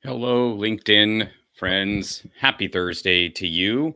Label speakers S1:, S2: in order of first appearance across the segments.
S1: Hello, LinkedIn friends. Happy Thursday to you.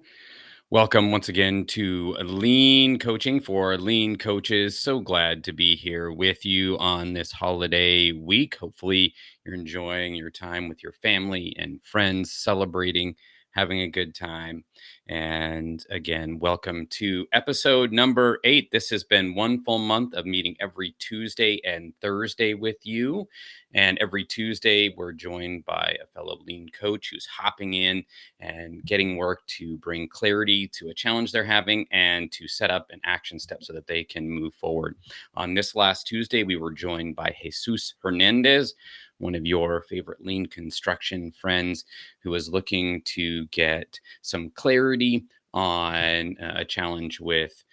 S1: Welcome once again to Lean Coaching for Lean Coaches. So glad to be here with you on this holiday week. Hopefully, you're enjoying your time with your family and friends, celebrating, having a good time. And again, welcome to episode number 8. This has been one full month of meeting every Tuesday and Thursday with you. And every Tuesday, we're joined by a fellow lean coach who's hopping in and getting work to bring clarity to a challenge they're having and to set up an action step so that they can move forward. On this last Tuesday, we were joined by Jesus Hernandez, one of your favorite lean construction friends, who was looking to get some clarity on a challenge with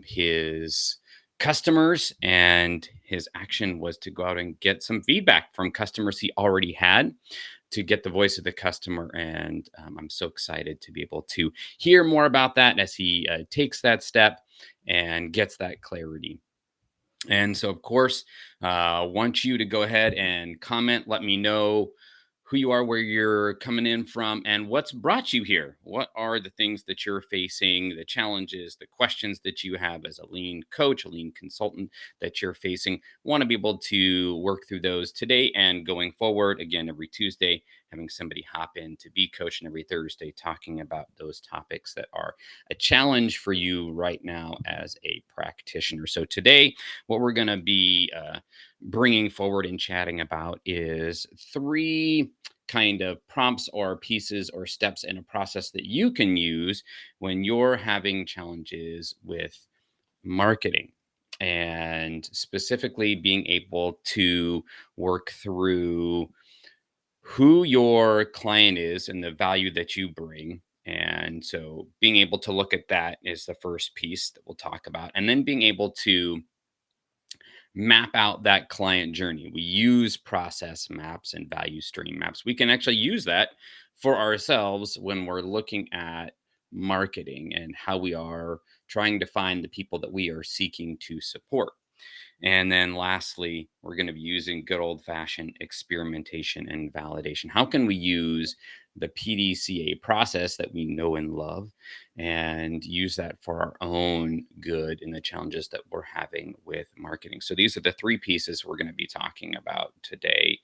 S1: his customers, and his action was to go out and get some feedback from customers he already had to get the voice of the customer. And I'm so excited to be able to hear more about that as he takes that step and gets that clarity. And so, of course, want you to go ahead and comment. Let me know who you are, where you're coming in from, and what's brought you here. What are the things that you're facing, the challenges, the questions that you have as a lean coach, a lean consultant that you're facing? Want to be able to work through those today and going forward. Again, every Tuesday, having somebody hop in to be coach, and every Thursday, talking about those topics that are a challenge for you right now as a practitioner. So today, what we're going to be bringing forward and chatting about is three kind of prompts or pieces or steps in a process that you can use when you're having challenges with marketing, and specifically being able to work through who your client is and the value that you bring. And so being able to look at that is the first piece that we'll talk about, and then being able to map out that client journey. We use process maps and value stream maps. We can actually use that for ourselves when we're looking at marketing and how we are trying to find the people that we are seeking to support. And then lastly, we're going to be using good old fashioned experimentation and validation. How can we use the PDCA process that we know and love and use that for our own good in the challenges that we're having with marketing? So these are the three pieces we're going to be talking about today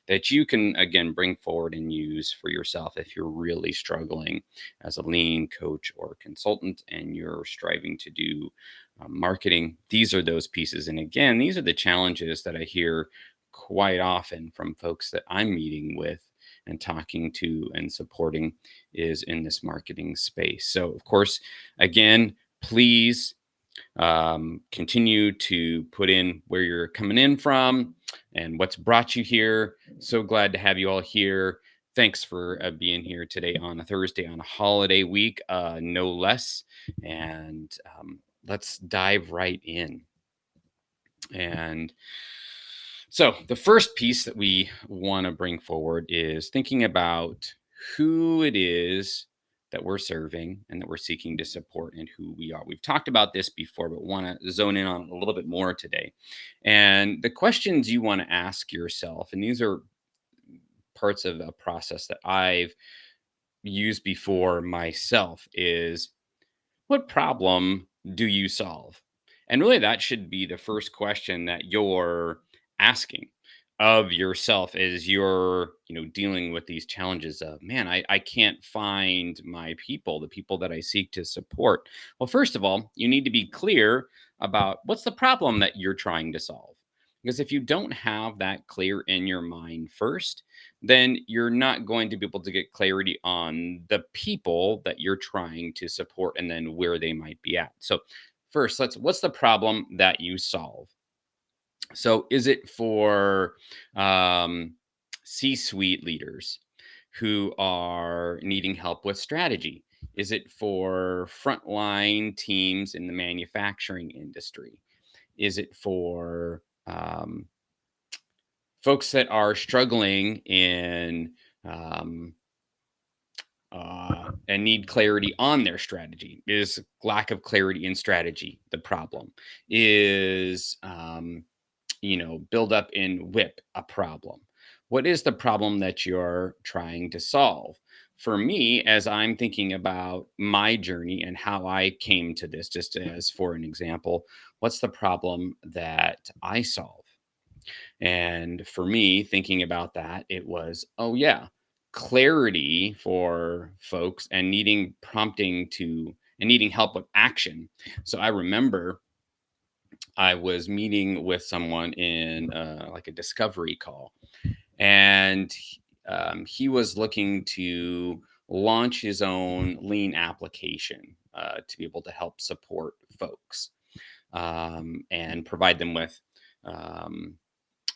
S1: that you can, again, bring forward and use for yourself if you're really struggling as a lean coach or consultant and you're striving to do marketing. These are those pieces. And again, these are the challenges that I hear quite often from folks that I'm meeting with and talking to and supporting is in this marketing space. So, of course, again, please continue to put in where you're coming in from and what's brought you here. So glad to have you all here. Thanks for being here today on a Thursday on a holiday week, no less. And let's dive right in. And so, the first piece that we want to bring forward is thinking about who it is that we're serving and that we're seeking to support and who we are. We've talked about this before, but want to zone in on it a little bit more today. And the questions you want to ask yourself, and these are parts of a process that I've used before myself, is what problem do you solve? And really, that should be the first question that you're asking of yourself as you're, dealing with these challenges of, man, I can't find my people, the people that I seek to support. Well, first of all, you need to be clear about what's the problem that you're trying to solve. Because if you don't have that clear in your mind first, then you're not going to be able to get clarity on the people that you're trying to support and then where they might be at. So, first, what's the problem that you solve? So, is it for um, C-suite leaders who are needing help with strategy? Is it for frontline teams in the manufacturing industry? Is it for folks that are struggling in um, and need clarity on their strategy? Is lack of clarity in strategy the problem? Is build up in WIP a problem? What is the problem that you're trying to solve? For me, as I'm thinking about my journey and how I came to this, just as for an example, what's the problem that I solve? And for me, thinking about that, it was, oh, yeah, clarity for folks and needing prompting to and needing help with action. So I remember I was meeting with someone in like a discovery call, and he was looking to launch his own lean application to be able to help support folks and provide them with um,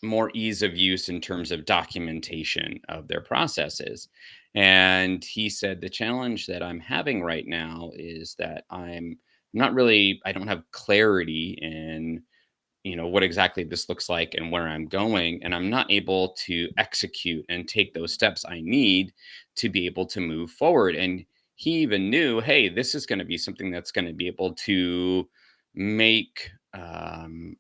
S1: more ease of use in terms of documentation of their processes. And he said, the challenge that I'm having right now is that I don't have clarity in what exactly this looks like and where I'm going, and I'm not able to execute and take those steps I need to be able to move forward. And he even knew, hey, this is going to be something that's going to be able to make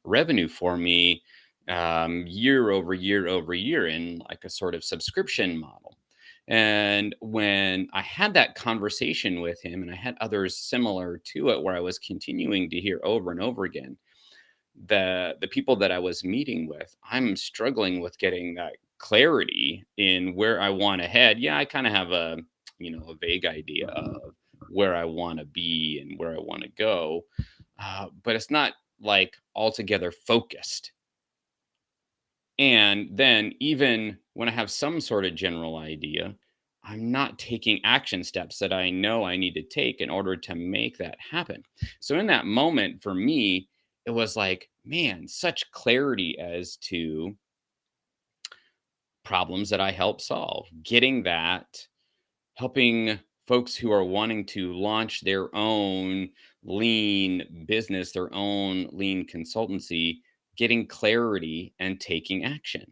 S1: revenue for me year over year over year in like a sort of subscription model. And when I had that conversation with him, and I had others similar to it, where I was continuing to hear over and over again, the people that I was meeting with, I'm struggling with getting that clarity in where I want to head. Yeah, I kind of have a vague idea of where I want to be and where I want to go, but it's not like altogether focused. And then even when I have some sort of general idea, I'm not taking action steps that I know I need to take in order to make that happen. So in that moment for me, it was like, man, such clarity as to problems that I help solve. Getting that, helping folks who are wanting to launch their own lean business, their own lean consultancy, getting clarity and taking action.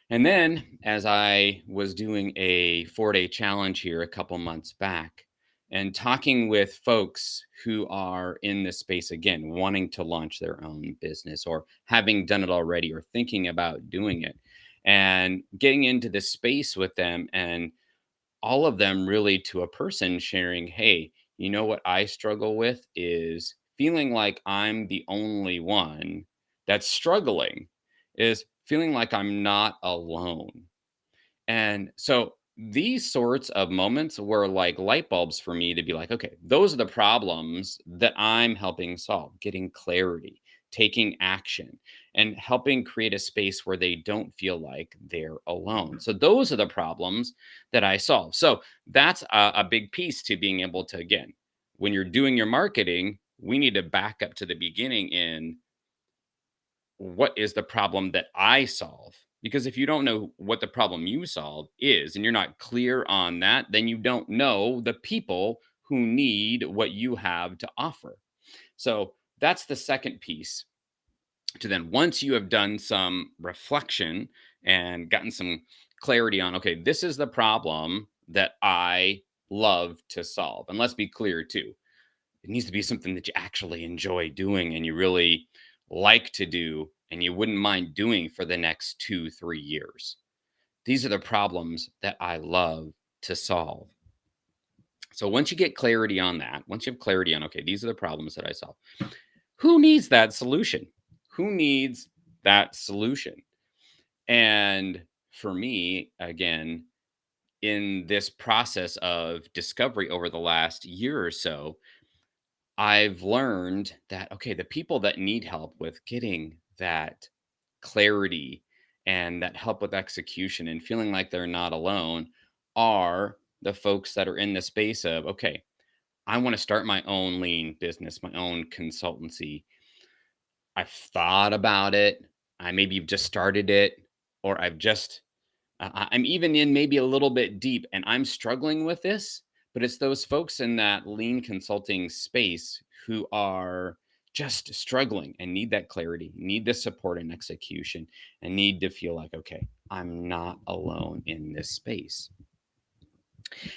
S1: And then, as I was doing a 4-day challenge here a couple months back and talking with folks who are in this space again, wanting to launch their own business or having done it already or thinking about doing it, and getting into this space with them, and all of them really to a person sharing, hey, you know what I struggle with is feeling like I'm the only one that's struggling, is feeling like I'm not alone. And so these sorts of moments were like light bulbs for me to be like, okay, those are the problems that I'm helping solve, getting clarity, taking action, and helping create a space where they don't feel like they're alone. So those are the problems that I solve. So that's a big piece to being able to, again, when you're doing your marketing, we need to back up to the beginning in what is the problem that I solve? Because if you don't know what the problem you solve is and you're not clear on that, then you don't know the people who need what you have to offer. So that's the second piece. To then, once you have done some reflection and gotten some clarity on, okay, this is the problem that I love to solve. And let's be clear too, it needs to be something that you actually enjoy doing and you really like to do and you wouldn't mind doing for the next 2, 3 years. These are the problems that I love to solve. So once you get clarity on that, once you have clarity on, okay, these are the problems that I solve, who needs that solution? Who needs that solution? And for me, again, in this process of discovery over the last year or so, I've learned that, okay, the people that need help with getting that clarity and that help with execution and feeling like they're not alone are the folks that are in the space of, okay, I want to start my own lean business, my own consultancy. I've thought about it. I maybe have just started it, or I'm even in maybe a little bit deep and I'm struggling with this, but it's those folks in that lean consulting space who are just struggling and need that clarity, need the support and execution, and need to feel like, okay, I'm not alone in this space.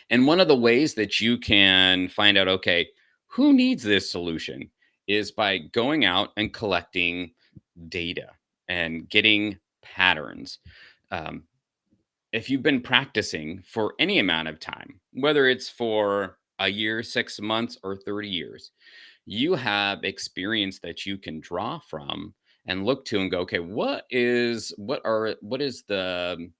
S1: And one of the ways that you can find out, okay, who needs this solution is by going out and collecting data and getting patterns. Um, if you've been practicing for any amount of time, whether it's for a year, 6 months, or 30 years, you have experience that you can draw from and look to and go, okay, what is the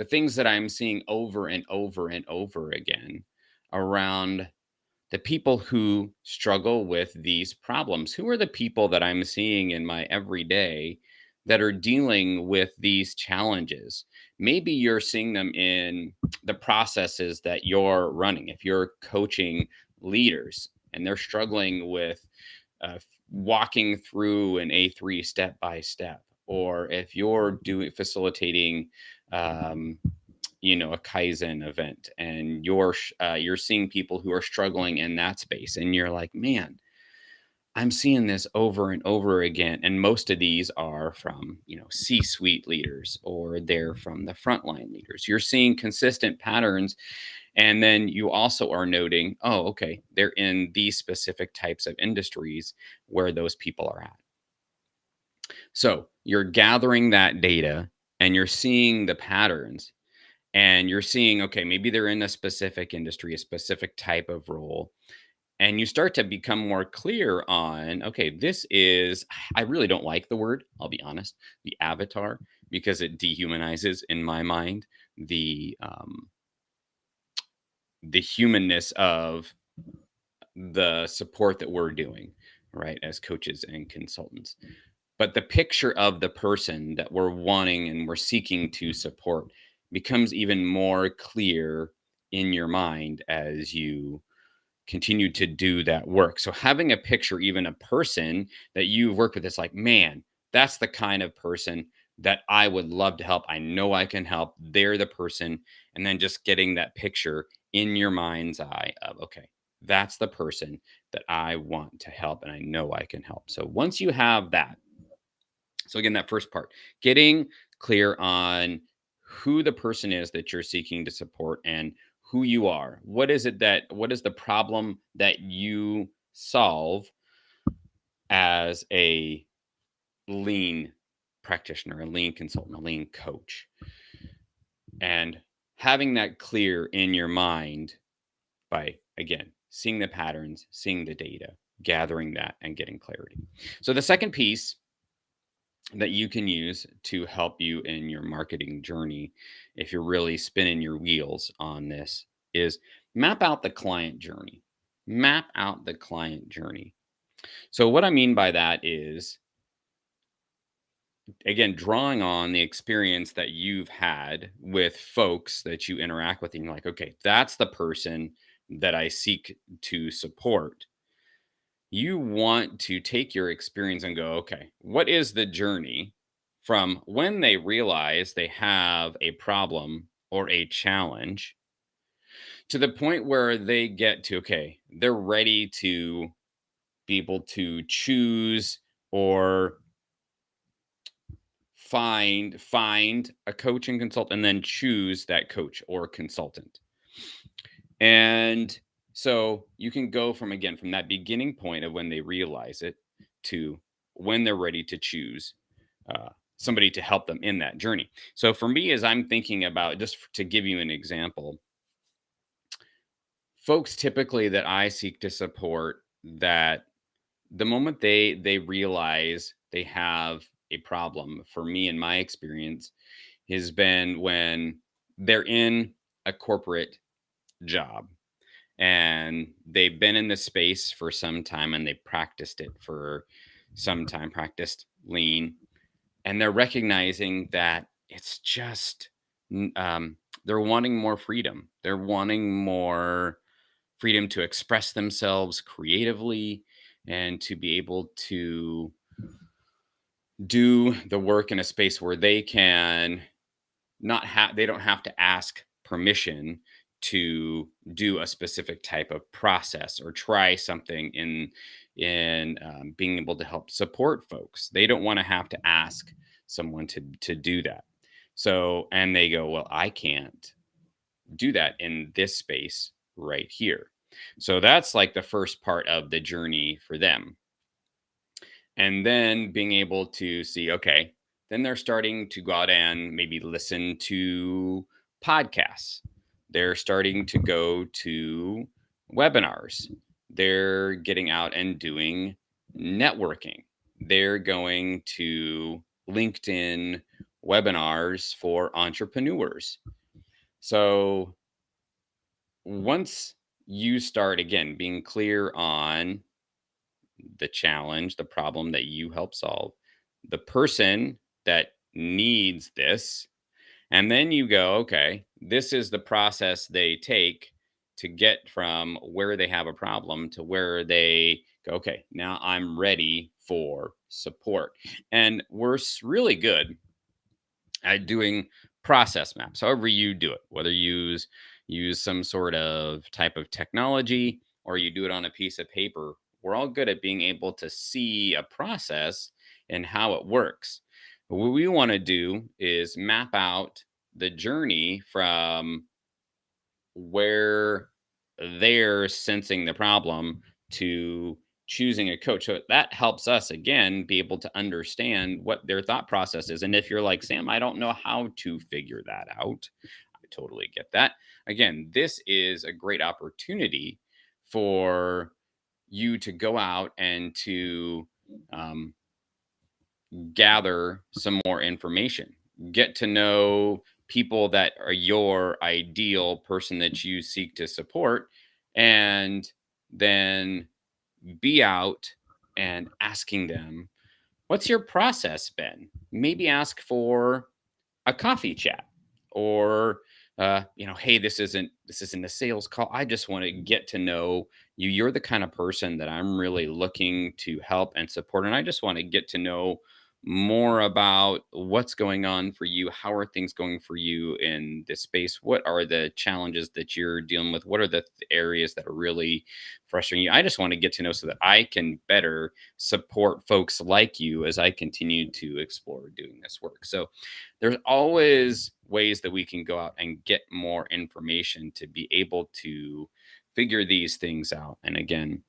S1: things that I'm seeing over and over and over again around the people who struggle with these problems? Who are the people that I'm seeing in my everyday that are dealing with these challenges? Maybe you're seeing them in the processes that you're running. If you're coaching leaders and they're struggling with walking through an A3 step by step, or if you're doing facilitating um, a kaizen event and you're seeing people who are struggling in that space, and you're like, man, I'm seeing this over and over again, and most of these are from C-suite leaders, or they're from the frontline leaders. You're seeing consistent patterns, and then you also are noting, oh, okay, they're in these specific types of industries where those people are at. So you're gathering that data and you're seeing the patterns, and you're seeing, okay, maybe they're in a specific industry, a specific type of role, and you start to become more clear on, okay, this is, I really don't like the word, I'll be honest, the avatar, because it dehumanizes in my mind the humanness of the support that we're doing, right, as coaches and consultants. But the picture of the person that we're wanting and we're seeking to support becomes even more clear in your mind as you continue to do that work. So having a picture, even a person that you've worked with, it's like, man, that's the kind of person that I would love to help. I know I can help. They're the person. And then just getting that picture in your mind's eye of, okay, that's the person that I want to help and I know I can help. So once you have that, so again, that first part, getting clear on who the person is that you're seeking to support and who you are. What is the problem that you solve as a lean practitioner, a lean consultant, a lean coach? And having that clear in your mind by, again, seeing the patterns, seeing the data, gathering that, and getting clarity. So the second piece that you can use to help you in your marketing journey, if you're really spinning your wheels on this, is map out the client journey. Map out the client journey. So, what I mean by that is, again, drawing on the experience that you've had with folks that you interact with, and you're like, okay, that's the person that I seek to support. You want to take your experience and go, okay, what is the journey from when they realize they have a problem or a challenge to the point where they get to, okay, they're ready to be able to choose or find a coach and consult, and then choose that coach or consultant. And so you can go from, again, from that beginning point of when they realize it to when they're ready to choose uh, somebody to help them in that journey. So for me, as I'm thinking about, to give you an example, folks typically that I seek to support, that the moment they realize they have a problem, for me in my experience, has been when they're in a corporate job and they've been in this space for some time and they practiced it for some time, practiced lean, and they're recognizing that it's just they're wanting more freedom. They're wanting more freedom to express themselves creatively and to be able to do the work in a space where they can not have they don't have to ask permission to do a specific type of process or try something in being able to help support folks. They don't want to have to ask someone to do that. So, and they go, well, I can't do that in this space right here. So that's like the first part of the journey for them. And then being able to see, okay, then they're starting to go out and maybe listen to podcasts. They're starting to go to webinars. They're getting out and doing networking. They're going to LinkedIn webinars for entrepreneurs. So once you start again being clear on the challenge, the problem that you help solve, the person that needs this, and then you go, okay, this is the process they take to get from where they have a problem to where they go, okay, now I'm ready for support. And we're really good at doing process maps, however you do it, whether you use some sort of type of technology or you do it on a piece of paper. We're all good at being able to see a process and how it works. But what we want to do is map out the journey from where they're sensing the problem to choosing a coach. So that helps us again be able to understand what their thought process is. And if you're like, Sam, I don't know how to figure that out, I totally get that. Again, this is a great opportunity for you to go out and to um, gather some more information, get to know people that are your ideal person that you seek to support, and then be out and asking them, what's your process been? Maybe ask for a coffee chat or hey, this isn't a sales call. I just want to get to know you. You're the kind of person that I'm really looking to help and support, and I just want to get to know more about what's going on for you. How are things going for you in this space? What are the challenges that you're dealing with? What are the areas that are really frustrating you? I just want to get to know so that I can better support folks like you as I continue to explore doing this work. So there's always ways that we can go out and get more information to be able to figure these things out. And again,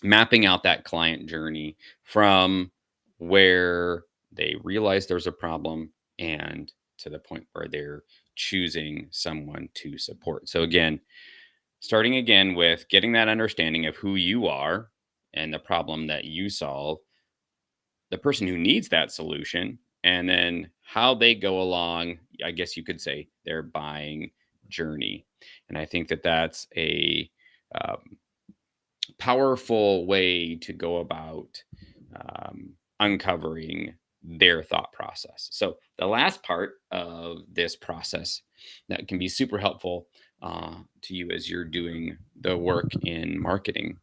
S1: mapping out that client journey from where they realize there's a problem and to the point where they're choosing someone to support. So again, starting again with getting that understanding of who you are and the problem that you solve, the person who needs that solution, and then how they go along, I guess you could say, their buying journey. And I think that that's a um, powerful way to go about uncovering their thought process. So the last part of this process that can be super helpful to you as you're doing the work in marketing,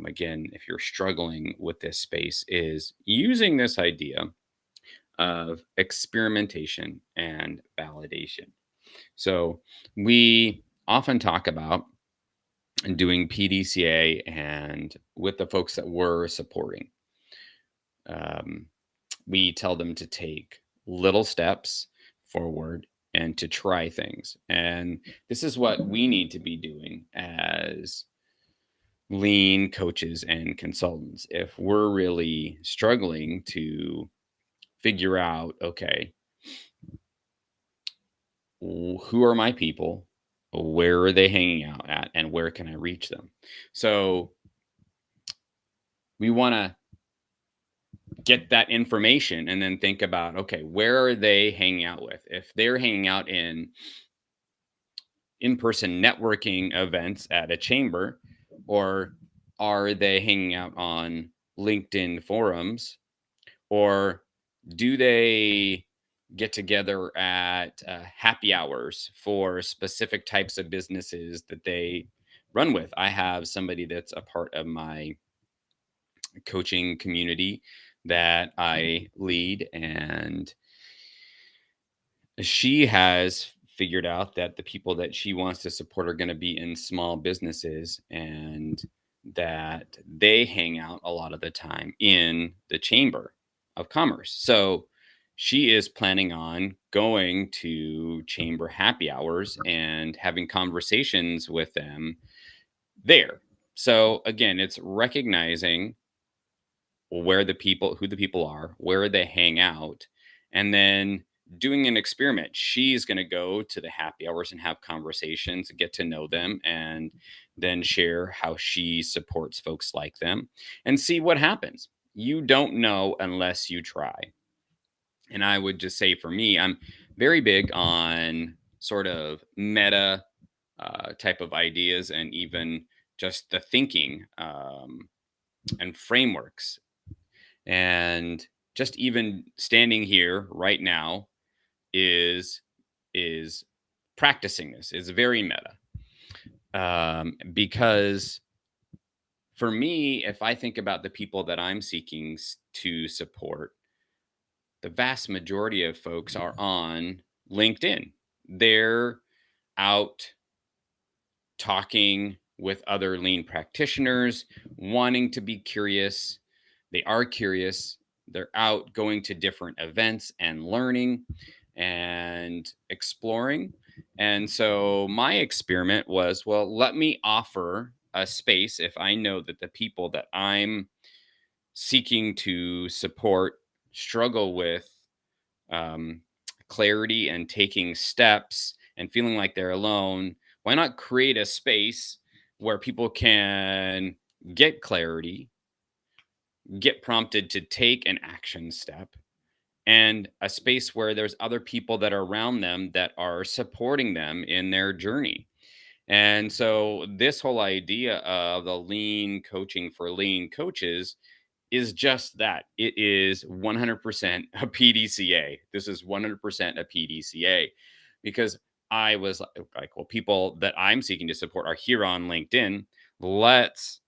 S1: again, if you're struggling with this space, is using this idea of experimentation and validation. So we often talk about doing PDCA and with the folks that we're supporting. Um, we tell them to take little steps forward and to try things. And this is what we need to be doing as lean coaches and consultants. If we're really struggling to figure out, okay, who are my people? Where are they hanging out at? And where can I reach them? So we want to get that information and then think about, okay, where are they hanging out with? If they're hanging out in in-person networking events at a chamber, or are they hanging out on LinkedIn forums, or do they get together at happy hours for specific types of businesses that they run with? I have somebody that's a part of my coaching community that I lead, and she has figured out that the people that she wants to support are going to be in small businesses and that they hang out a lot of the time in the chamber of commerce. So she is planning on going to chamber happy hours and having conversations with them there. So again, it's recognizing where the people, who the people are, where they hang out, and then doing an experiment. She's going to go to the happy hours and have conversations, get to know them, and then share how she supports folks like them and see what happens. You don't know unless you try. And I would just say for me, I'm very big on sort of meta type of ideas and even just the thinking and frameworks. And just even standing here right now is practicing this is very meta, because for me, if I think about the people that I'm seeking to support, the vast majority of folks are on LinkedIn. They're out talking with other lean practitioners, wanting to be curious. They are curious. They're out going to different events and learning and exploring. And so my experiment was, well, let me offer a space if I know that the people that I'm seeking to support struggle with um, clarity and taking steps and feeling like they're alone, why not create a space where people can get clarity, get prompted to take an action step, and a space where there's other people that are around them that are supporting them in their journey? And so, this whole idea of the lean coaching for lean coaches is just that. It is 100% a PDCA. This is 100% a PDCA because I was like, well, people that I'm seeking to support are here on LinkedIn. Let's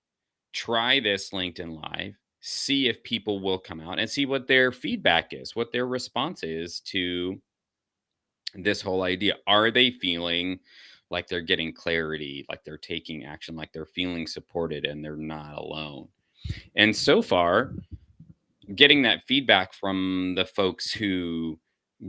S1: try this LinkedIn Live, see if people will come out and see what their feedback is, what their response is to this whole idea. Are they feeling like they're getting clarity, like they're taking action, like they're feeling supported and they're not alone? And so far, getting that feedback from the folks who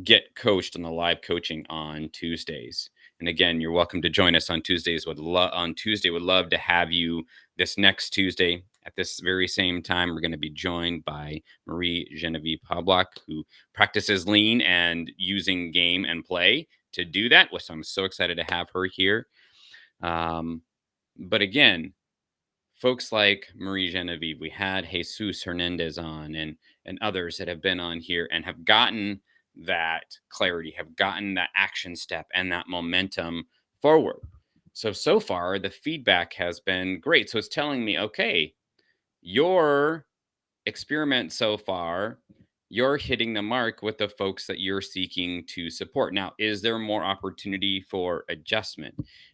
S1: get coached on the live coaching on Tuesdays. And again, you're welcome to join us on Tuesdays. On Tuesday, would love to have you this next Tuesday at this very same time. We're going to be joined by Marie Genevieve Pablock, who practices lean and using game and play to do that. So I'm so excited to have her here. Um, but again, folks like Marie Genevieve, we had Jesus Hernandez on, and others that have been on here and have gotten that clarity, have gotten that action step and that momentum forward. So far the feedback has been great. So it's telling me, okay, your experiment so far, you're hitting the mark with the folks that you're seeking to support. Now, is there more opportunity for adjustment,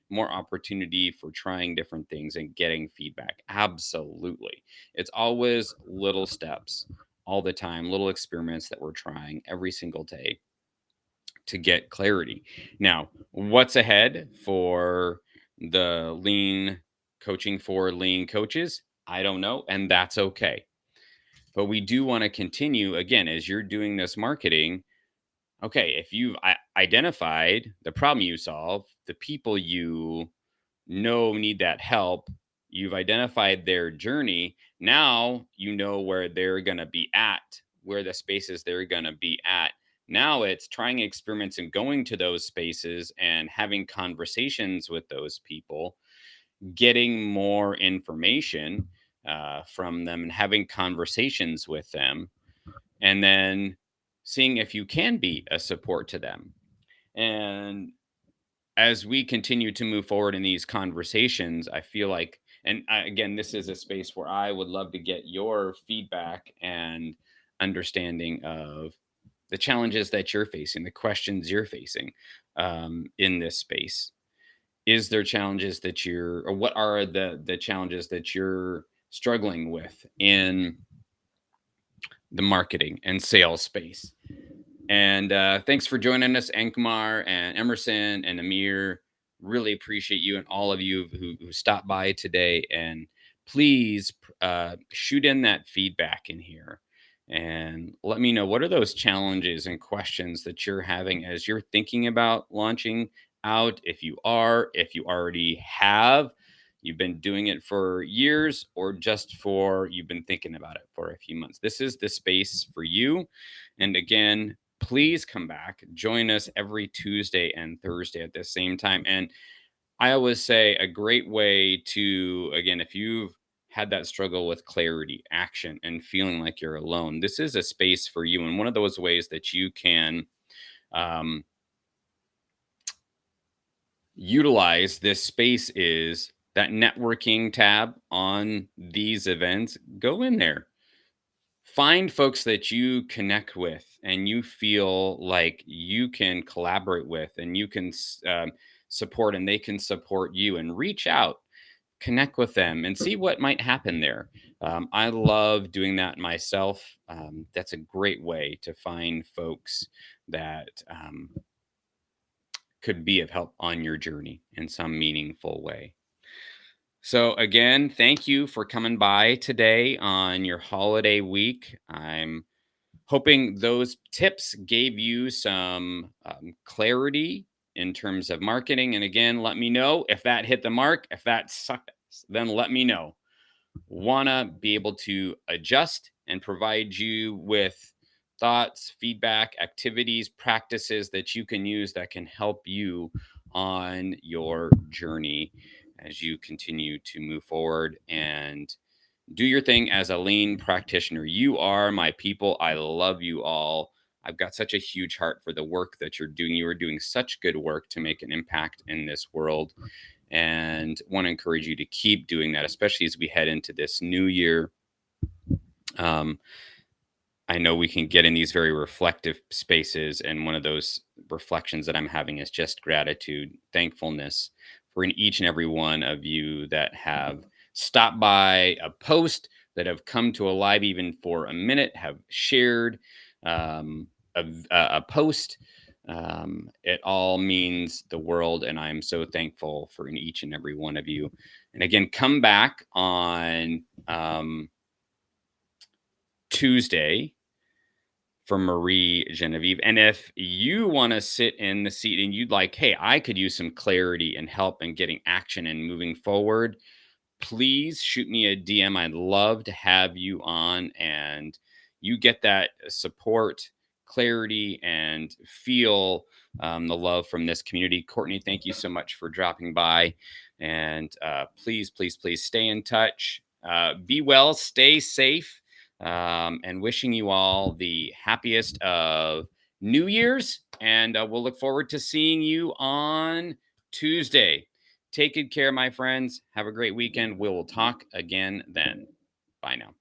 S1: more opportunity for trying different things and getting feedback? Absolutely. It's always little steps all the time, little experiments that we're trying every single day to get clarity. Now, what's ahead for the lean coaching for lean coaches? I don't know, and that's okay, but we do want to continue again as you're doing this marketing. Okay, if you've identified the problem you solve, the people you know need that help, you've identified their journey, now you know where they're going to be at, where the spaces they're going to be at. Now it's trying experiments and going to those spaces and having conversations with those people, getting more information from them and having conversations with them, and then seeing if you can be a support to them. And as we continue to move forward in these conversations, I feel like, and again, this is a space where I would love to get your feedback and understanding of the challenges that you're facing, the questions you're facing in this space. Is there challenges that you're, or what are the challenges that you're struggling with in the marketing and sales space? And thanks for joining us, Ankmar and Emerson and Amir. Really appreciate you and all of you who stopped by today. And please shoot in that feedback in here and let me know, what are those challenges and questions that you're having as you're thinking about launching out. If you already have, you've been doing it for years, or just for you've been thinking about it for a few months. This is the space for you. And again, please come back. Join us every Tuesday and Thursday at the same time. And I always say a great way to, again, if you've had that struggle with clarity, action, and feeling like you're alone, this is a space for you. And one of those ways that you can um, utilize this space is that networking tab on these events. Go in there, find folks that you connect with and you feel like you can collaborate with and you can support, and they can support you, and reach out, connect with them and see what might happen there. I love doing that myself. That's a great way to find folks that could be of help on your journey in some meaningful way. So, again, thank you for coming by today on your holiday week. I'm hoping those tips gave you some clarity in terms of marketing. And again, let me know if that hit the mark. If that sucks, then let me know. Want to be able to adjust and provide you with thoughts, feedback, activities, practices that you can use that can help you on your journey as you continue to move forward and do your thing as a lean practitioner. You are my people. I love you all. I've got such a huge heart for the work that you're doing. You are doing such good work to make an impact in this world, and want to encourage you to keep doing that, especially as we head into this new year. Um, I know we can get in these very reflective spaces, and one of those reflections that I'm having is just gratitude, thankfulness for in each and every one of you that have stopped by a post, that have come to a live even for a minute, have shared um, a post. It all means the world, and I'm so thankful for in each and every one of you. And again, come back on Tuesday for Marie Genevieve. And if you want to sit in the seat and you'd like, hey, I could use some clarity and help in getting action and moving forward, please shoot me a DM. I'd love to have you on, and you get that support, clarity, and feel the love from this community. Courtney, thank you so much for dropping by. And please, please, please stay in touch. Be well, stay safe, and wishing you all the happiest of New Year's. And we'll look forward to seeing you on Tuesday. Take good care, my friends. Have a great weekend. We will talk again then. Bye now.